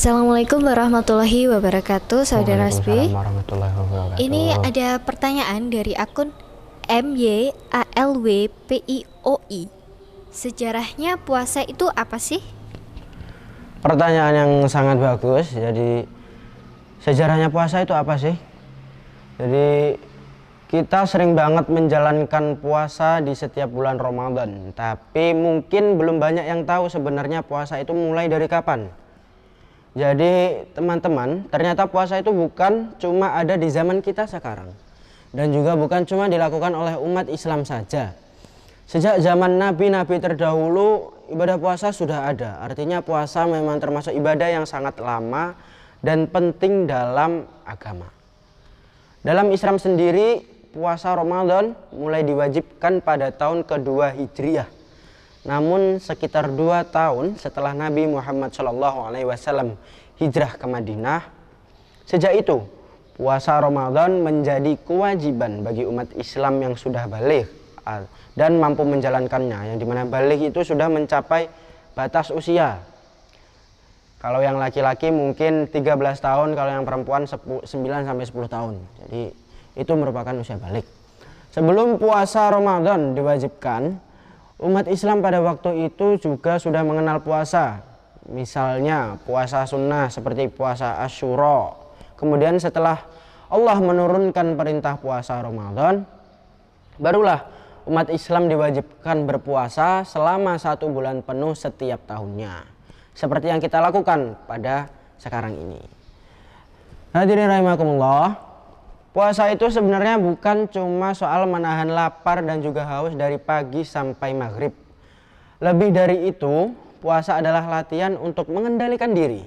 Assalamualaikum warahmatullahi wabarakatuh, Saudara Rasbi. Waalaikumsalam warahmatullahi wabarakatuh. Ini ada pertanyaan dari akun MYALWPIOI. Sejarahnya puasa itu apa sih? Pertanyaan yang sangat bagus. Jadi sejarahnya puasa itu apa sih? Jadi kita sering banget menjalankan puasa di setiap bulan Ramadan, tapi mungkin belum banyak yang tahu sebenarnya puasa itu mulai dari kapan. Jadi teman-teman, ternyata puasa itu bukan cuma ada di zaman kita sekarang, dan juga bukan cuma dilakukan oleh umat Islam saja. Sejak zaman nabi-nabi terdahulu, ibadah puasa sudah ada. Artinya puasa memang termasuk ibadah yang sangat lama dan penting dalam agama. Dalam Islam sendiri, puasa Ramadan mulai diwajibkan pada tahun kedua Hijriah. Namun sekitar 2 tahun setelah Nabi Muhammad SAW hijrah ke Madinah, sejak itu puasa Ramadan menjadi kewajiban bagi umat Islam yang sudah baligh dan mampu menjalankannya, yang dimana baligh itu sudah mencapai batas usia. Kalau yang laki-laki mungkin 13 tahun, kalau yang perempuan 9 sampai 10 tahun. Jadi itu merupakan usia baligh. Sebelum puasa Ramadan diwajibkan, umat Islam pada waktu itu juga sudah mengenal puasa. Misalnya puasa sunnah seperti puasa Asyura. Kemudian setelah Allah menurunkan perintah puasa Ramadan, barulah umat Islam diwajibkan berpuasa selama 1 bulan penuh setiap tahunnya, seperti yang kita lakukan pada sekarang ini. Hadirin rahimakumullah, puasa itu sebenarnya bukan cuma soal menahan lapar dan juga haus dari pagi sampai maghrib. Lebih dari itu, puasa adalah latihan untuk mengendalikan diri.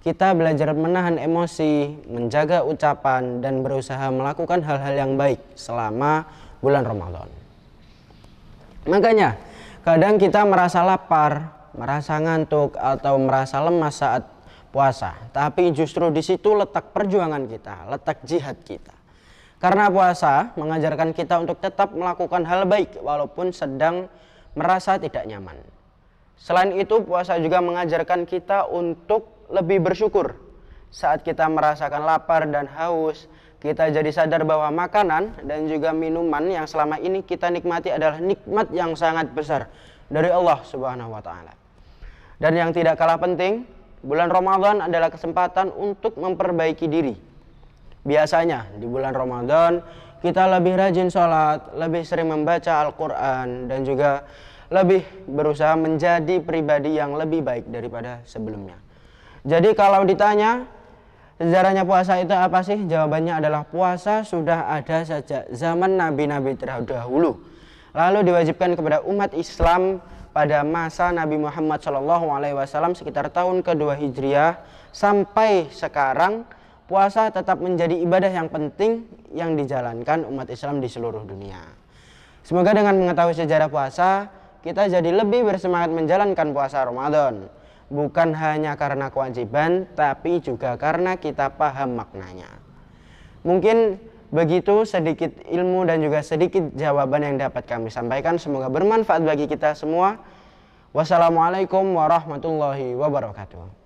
Kita belajar menahan emosi, menjaga ucapan, dan berusaha melakukan hal-hal yang baik selama bulan Ramadan. Makanya, kadang kita merasa lapar, merasa ngantuk, atau merasa lemas saat puasa. Tapi justru di situ letak perjuangan kita, letak jihad kita. Karena puasa mengajarkan kita untuk tetap melakukan hal baik walaupun sedang merasa tidak nyaman. Selain itu, puasa juga mengajarkan kita untuk lebih bersyukur. Saat kita merasakan lapar dan haus, kita jadi sadar bahwa makanan dan juga minuman yang selama ini kita nikmati adalah nikmat yang sangat besar dari Allah Subhanahu wa Ta'ala. Dan yang tidak kalah penting, bulan Ramadan adalah kesempatan untuk memperbaiki diri. Biasanya di bulan Ramadan kita lebih rajin sholat, lebih sering membaca Al-Quran, dan juga lebih berusaha menjadi pribadi yang lebih baik daripada sebelumnya. Jadi kalau ditanya sejarahnya puasa itu apa sih? Jawabannya adalah puasa sudah ada sejak zaman nabi-nabi terdahulu. Lalu diwajibkan kepada umat Islam pada masa Nabi Muhammad SAW sekitar tahun kedua Hijriah. Sampai sekarang puasa tetap menjadi ibadah yang penting yang dijalankan umat Islam di seluruh dunia. Semoga dengan mengetahui sejarah puasa, kita jadi lebih bersemangat menjalankan puasa Ramadan. Bukan hanya karena kewajiban, tapi juga karena kita paham maknanya. Mungkin begitu sedikit ilmu dan juga sedikit jawaban yang dapat kami sampaikan. Semoga bermanfaat bagi kita semua. Wassalamualaikum warahmatullahi wabarakatuh.